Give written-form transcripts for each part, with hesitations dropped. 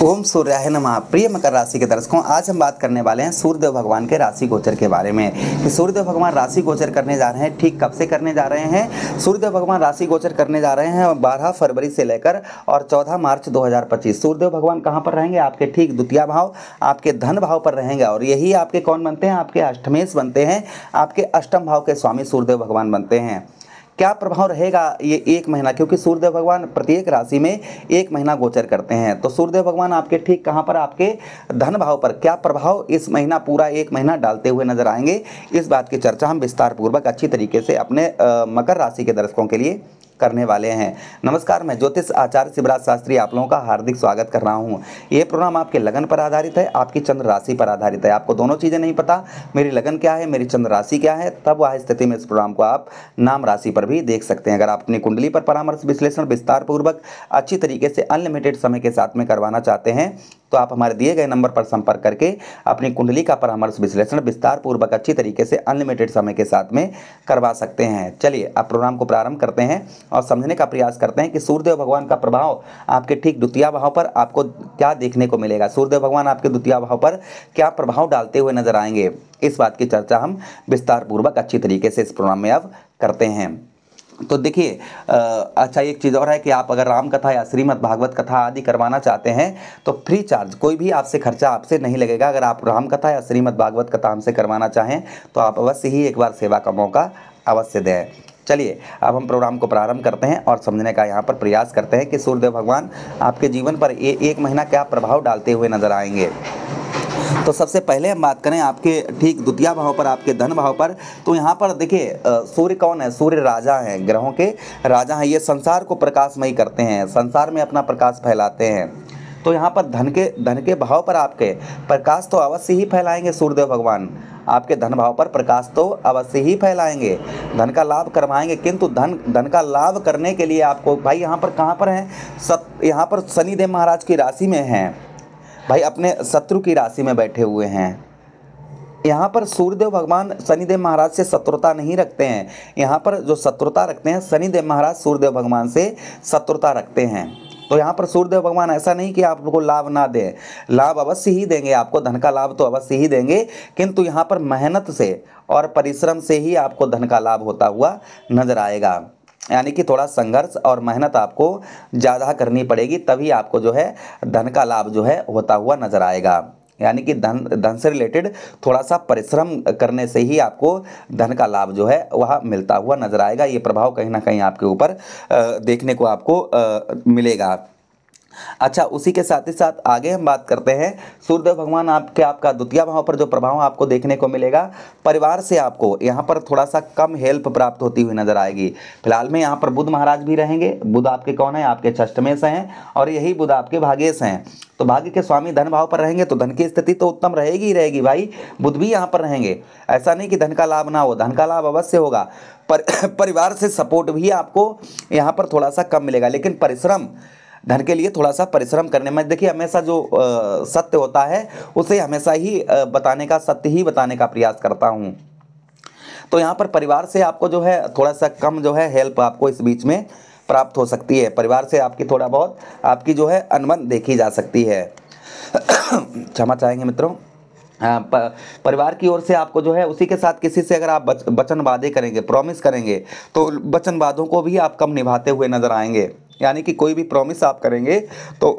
ओम सूर्याय नमः। प्रिय मकर राशि के दर्शकों, आज हम बात करने वाले हैं सूर्यदेव भगवान के राशि गोचर के बारे में कि सूर्यदेव भगवान राशि गोचर करने जा रहे हैं। ठीक कब से करने जा रहे हैं? सूर्यदेव भगवान राशि गोचर करने जा रहे हैं 12 फरवरी से लेकर और 14 मार्च 2025। सूर्यदेव भगवान कहाँ पर रहेंगे? आपके ठीक द्वितीय भाव, आपके धन भाव पर रहेंगे और यही आपके कौन बनते हैं? आपके अष्टमेश बनते हैं। आपके अष्टम भाव के स्वामी सूर्यदेव भगवान बनते हैं। क्या प्रभाव रहेगा ये एक महीना, क्योंकि सूर्यदेव भगवान प्रत्येक राशि में एक महीना गोचर करते हैं। तो सूर्यदेव भगवान आपके ठीक कहाँ पर? आपके धन भाव पर क्या प्रभाव इस महीना, पूरा एक महीना डालते हुए नजर आएंगे, इस बात की चर्चा हम विस्तार पूर्वक अच्छी तरीके से अपने मकर राशि के दर्शकों के लिए करने वाले हैं। नमस्कार, मैं ज्योतिष आचार्य शिवराज शास्त्री आप लोगों का हार्दिक स्वागत कर रहा हूं। ये प्रोग्राम आपके लगन पर आधारित है, आपकी चंद्र राशि पर आधारित है। आपको दोनों चीज़ें नहीं पता, मेरी लगन क्या है, मेरी चंद्र राशि क्या है, तब वह स्थिति में इस प्रोग्राम को आप नाम राशि पर भी देख सकते हैं। अगर आप अपनी कुंडली पर परामर्श विश्लेषण विस्तार पूर्वक अच्छी तरीके से अनलिमिटेड समय के साथ में करवाना चाहते हैं तो आप हमारे दिए गए नंबर पर संपर्क करके अपनी कुंडली का परामर्श विश्लेषण विस्तार पूर्वक अच्छी तरीके से अनलिमिटेड समय के साथ में करवा सकते हैं। चलिए अब प्रोग्राम को प्रारंभ करते हैं और समझने का प्रयास करते हैं कि सूर्यदेव भगवान का प्रभाव आपके ठीक द्वितीय भाव पर आपको क्या देखने को मिलेगा। सूर्यदेव भगवान आपके द्वितीय भाव पर क्या प्रभाव डालते हुए नजर आएंगे, इस बात की चर्चा हम विस्तार पूर्वक अच्छी तरीके से इस प्रोग्राम में अब करते हैं। तो देखिए, अच्छा एक चीज़ और है कि आप अगर राम कथा या श्रीमद् भागवत कथा आदि करवाना चाहते हैं तो फ्री चार्ज, कोई भी आपसे खर्चा आपसे नहीं लगेगा। अगर आप राम कथा या श्रीमद् भागवत कथा हमसे करवाना चाहें तो आप अवश्य ही एक बार सेवा का मौका अवश्य दें। चलिए अब हम प्रोग्राम को प्रारंभ करते हैं और समझने का यहाँ पर प्रयास करते हैं कि सूर्यदेव भगवान आपके जीवन पर एक महीना क्या प्रभाव डालते हुए नजर आएंगे। तो सबसे पहले हम बात करें आपके ठीक द्वितीय भाव पर, आपके धन भाव पर। तो यहाँ पर देखिए, सूर्य कौन है? सूर्य राजा हैं, ग्रहों के राजा हैं। ये संसार को प्रकाशमयी करते हैं, संसार में अपना प्रकाश फैलाते हैं। तो यहाँ पर धन के भाव पर आपके प्रकाश तो अवश्य ही फैलाएंगे सूर्यदेव भगवान। आपके धन भाव पर प्रकाश तो अवश्य ही फैलाएंगे, धन का लाभ करवाएंगे। किंतु धन का लाभ करने के लिए आपको भाई यहाँ पर कहाँ पर हैं? यहाँ पर शनिदेव महाराज की राशि में हैं भाई, अपने शत्रु की राशि में बैठे हुए हैं। यहाँ पर सूर्यदेव भगवान शनिदेव महाराज से शत्रुता नहीं रखते हैं। यहाँ पर जो शत्रुता रखते हैं शनिदेव महाराज सूर्यदेव भगवान से शत्रुता रखते हैं। तो यहाँ पर सूर्यदेव भगवान ऐसा नहीं कि आपको लाभ ना दें, लाभ अवश्य ही देंगे आपको, धन का लाभ तो अवश्य ही देंगे। किंतु यहाँ पर मेहनत से और परिश्रम से ही आपको धन का लाभ होता हुआ नजर आएगा। यानी कि थोड़ा संघर्ष और मेहनत आपको ज़्यादा करनी पड़ेगी, तभी आपको जो है धन का लाभ जो है होता हुआ नजर आएगा। यानी कि धन से रिलेटेड थोड़ा सा परिश्रम करने से ही आपको धन का लाभ जो है वह मिलता हुआ नजर आएगा। ये प्रभाव कहीं ना कहीं आपके ऊपर देखने को आपको मिलेगा। अच्छा, उसी के साथ ही साथ आगे हम बात करते हैं सूर्यदेव भगवान आपका द्वितीय भाव पर जो प्रभाव आपको देखने को मिलेगा, परिवार से आपको यहाँ पर थोड़ा सा कम हेल्प प्राप्त होती हुई नजर आएगी। फिलहाल में यहाँ पर बुध महाराज भी रहेंगे। बुध आपके कौन है? आपके षष्ठमेश हैं और यही बुध आपके भाग्येश हैं। तो भाग्य के स्वामी धन भाव पर रहेंगे तो धन की स्थिति तो उत्तम रहेगी ही रहेगी भाई। बुध भी यहाँ पर रहेंगे, ऐसा नहीं कि धन का लाभ ना हो, धन का लाभ अवश्य होगा। परिवार से सपोर्ट भी आपको यहाँ पर थोड़ा सा कम मिलेगा, लेकिन परिश्रम, धन के लिए थोड़ा सा परिश्रम करने में, देखिए हमेशा जो सत्य होता है उसे हमेशा ही सत्य ही बताने का प्रयास करता हूँ। तो यहाँ पर परिवार से आपको जो है थोड़ा सा कम जो है हेल्प आपको इस बीच में प्राप्त हो सकती है। परिवार से आपकी थोड़ा बहुत आपकी जो है अनबन देखी जा सकती है। क्षमा चाहेंगे मित्रों। परिवार की ओर से आपको जो है, उसी के साथ किसी से अगर आप वचन वादे करेंगे, प्रॉमिस करेंगे, तो वचन वादों को भी आप कम निभाते हुए नजर आएंगे। यानी कि कोई भी प्रॉमिस आप करेंगे तो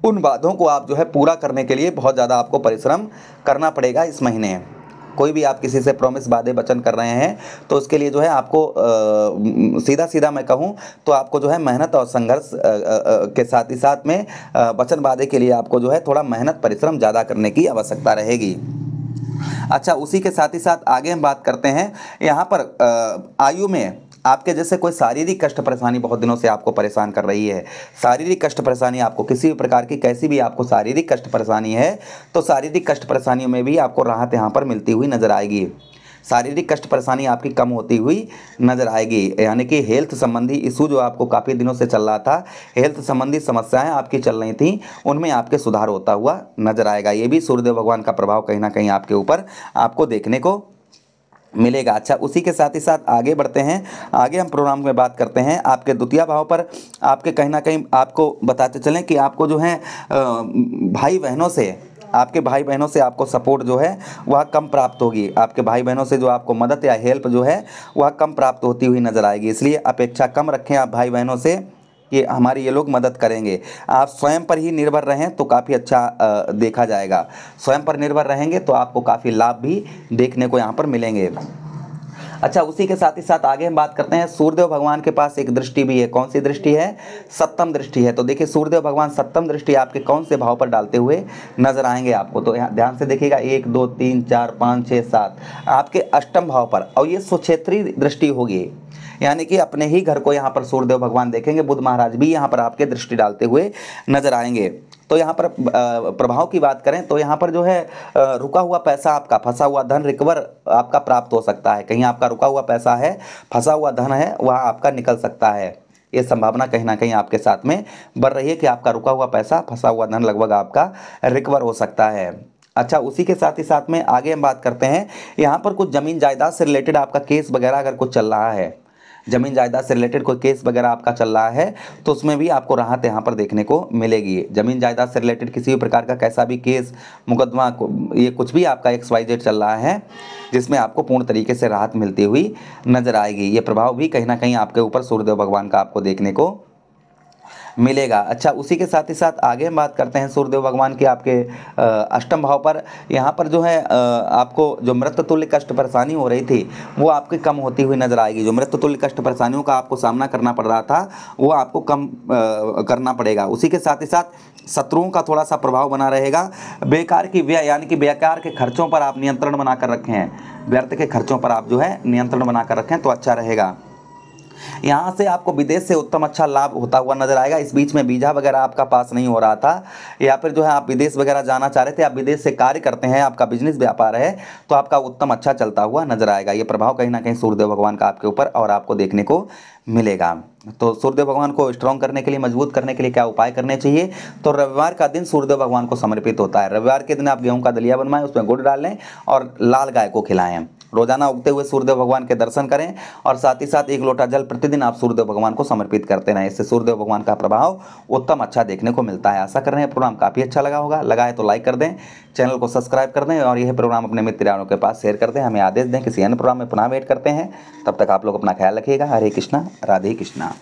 उन वादों को आप जो है पूरा करने के लिए बहुत ज़्यादा आपको परिश्रम करना पड़ेगा इस महीने। कोई भी आप किसी से प्रॉमिस वादे वचन कर रहे हैं तो उसके लिए जो है आपको सीधा सीधा मैं कहूँ तो आपको जो है मेहनत और संघर्ष के साथ ही साथ में वचन वादे के लिए आपको जो है थोड़ा मेहनत परिश्रम ज़्यादा करने की आवश्यकता रहेगी। अच्छा, उसी के साथ ही साथ आगे हम बात करते हैं यहाँ पर आयु में आपके जैसे कोई शारीरिक कष्ट परेशानी बहुत दिनों से आपको परेशान कर रही है। शारीरिक कष्ट परेशानी आपको किसी भी प्रकार की कैसी भी आपको शारीरिक कष्ट परेशानी है तो शारीरिक कष्ट परेशानियों में भी आपको राहत यहाँ पर मिलती हुई नजर आएगी। शारीरिक कष्ट परेशानी आपकी कम होती हुई नजर आएगी। यानी कि हेल्थ संबंधी इशू जो आपको काफ़ी दिनों से चल रहा था, हेल्थ संबंधी समस्याएं आपकी चल रही थी, उनमें आपके सुधार होता हुआ नजर आएगा। ये भी सूर्यदेव भगवान का प्रभाव कहीं ना कहीं आपके ऊपर आपको देखने को मिलेगा। अच्छा, उसी के साथ ही साथ आगे बढ़ते हैं। आगे हम प्रोग्राम में बात करते हैं आपके द्वितीय भाव पर। आपके कहीं ना कहीं आपको बताते चलें कि आपको जो है भाई बहनों से, आपके भाई बहनों से आपको सपोर्ट जो है वह कम प्राप्त होगी। आपके भाई बहनों से जो आपको मदद या हेल्प जो है वह कम प्राप्त होती हुई नजर आएगी। इसलिए अपेक्षा कम रखें आप भाई बहनों से कि हमारी ये लोग मदद करेंगे। आप स्वयं पर ही निर्भर रहें तो काफ़ी अच्छा देखा जाएगा। स्वयं पर निर्भर रहेंगे तो आपको काफ़ी लाभ भी देखने को यहाँ पर मिलेंगे। अच्छा, उसी के साथ ही साथ आगे हम बात करते हैं सूर्यदेव भगवान के पास एक दृष्टि भी है। कौन सी दृष्टि है? सप्तम दृष्टि है। तो देखिए सूर्यदेव भगवान सप्तम दृष्टि आपके कौन से भाव पर डालते हुए नजर आएंगे आपको, तो यहाँ ध्यान से देखिएगा 1 2 3 4 5 6 7 आपके अष्टम भाव पर, और ये स्वक्षेत्री दृष्टि होगी, यानी कि अपने ही घर को यहाँ पर सूर्यदेव भगवान देखेंगे। बुध महाराज भी यहाँ पर आपके दृष्टि डालते हुए नजर आएंगे। तो यहाँ पर प्रभाव की बात करें तो यहाँ पर जो है रुका हुआ पैसा, आपका फंसा हुआ धन रिकवर आपका प्राप्त हो सकता है। कहीं आपका रुका हुआ पैसा है, फंसा हुआ धन है, वह आपका निकल सकता है। ये संभावना कहीं ना कहीं आपके साथ में बढ़ रही है कि आपका रुका हुआ पैसा, फंसा हुआ धन लगभग आपका रिकवर हो सकता है। अच्छा, उसी के साथ ही साथ में आगे हम बात करते हैं यहाँ पर कुछ जमीन जायदाद से रिलेटेड आपका केस वगैरह अगर कुछ चल रहा है, जमीन जायदाद से रिलेटेड कोई केस वगैरह आपका चल रहा है तो उसमें भी आपको राहत यहाँ पर देखने को मिलेगी। जमीन जायदाद से रिलेटेड किसी भी प्रकार का कैसा भी केस, मुकदमा, ये कुछ भी आपका XYZ चल रहा है जिसमें आपको पूर्ण तरीके से राहत मिलती हुई नजर आएगी। ये प्रभाव भी कहीं ना कहीं आपके ऊपर सूर्यदेव भगवान का आपको देखने को मिलेगा। अच्छा, उसी के साथ ही साथ आगे हम बात करते हैं सूर्यदेव भगवान के आपके अष्टम भाव पर। यहाँ पर जो है आपको जो मृत्यु तुल्य कष्ट परेशानी हो रही थी वो आपकी कम होती हुई नजर आएगी। जो मृत्यु तुल्य कष्ट परेशानियों का आपको सामना करना पड़ रहा था वो आपको कम करना पड़ेगा। उसी के साथ ही साथ शत्रुओं का थोड़ा सा प्रभाव बना रहेगा। बेकार की व्यय यानी कि बेकार के खर्चों पर आप नियंत्रण बनाकर रखें, व्यर्थ के खर्चों पर आप जो है नियंत्रण बनाकर रखें तो अच्छा रहेगा। यहाँ से आपको विदेश से उत्तम अच्छा लाभ होता हुआ नजर आएगा। इस बीच में वीजा वगैरह आपका पास नहीं हो रहा था या फिर जो है आप विदेश वगैरह जाना चाह रहे थे, आप विदेश से कार्य करते हैं, आपका बिजनेस व्यापार है तो आपका उत्तम अच्छा चलता हुआ नजर आएगा। ये प्रभाव कहीं ना कहीं सूर्यदेव भगवान का आपके ऊपर और आपको देखने को मिलेगा। तो सूर्यदेव भगवान को स्ट्रॉन्ग करने के लिए, मजबूत करने के लिए क्या उपाय करने चाहिए? तो रविवार का दिन सूर्यदेव भगवान को समर्पित होता है। रविवार के दिन आप गेहूं का दलिया बनवाएं, उसमें गुड़ डाल लें और लाल गाय को खिलाएं। रोजाना उगते हुए सूर्यदेव भगवान के दर्शन करें और साथ ही साथ 1 लोटा जल प्रतिदिन आप सूर्यदेव भगवान को समर्पित करते रहें। इससे सूर्यदेव भगवान का प्रभाव उत्तम अच्छा देखने को मिलता है। आशा कर रहे हैं प्रोग्राम काफ़ी अच्छा लगा होगा। लगा है तो लाइक कर दें, चैनल को सब्सक्राइब कर दें और यह प्रोग्राम अपने मित्रों के पास शेयर कर दें। हमें आदेश दें, किसी अन्य प्रोग्राम में पुनः वेट करते हैं। तब तक आप लोग अपना ख्याल रखिएगा। हरे कृष्णा, राधे कृष्णा।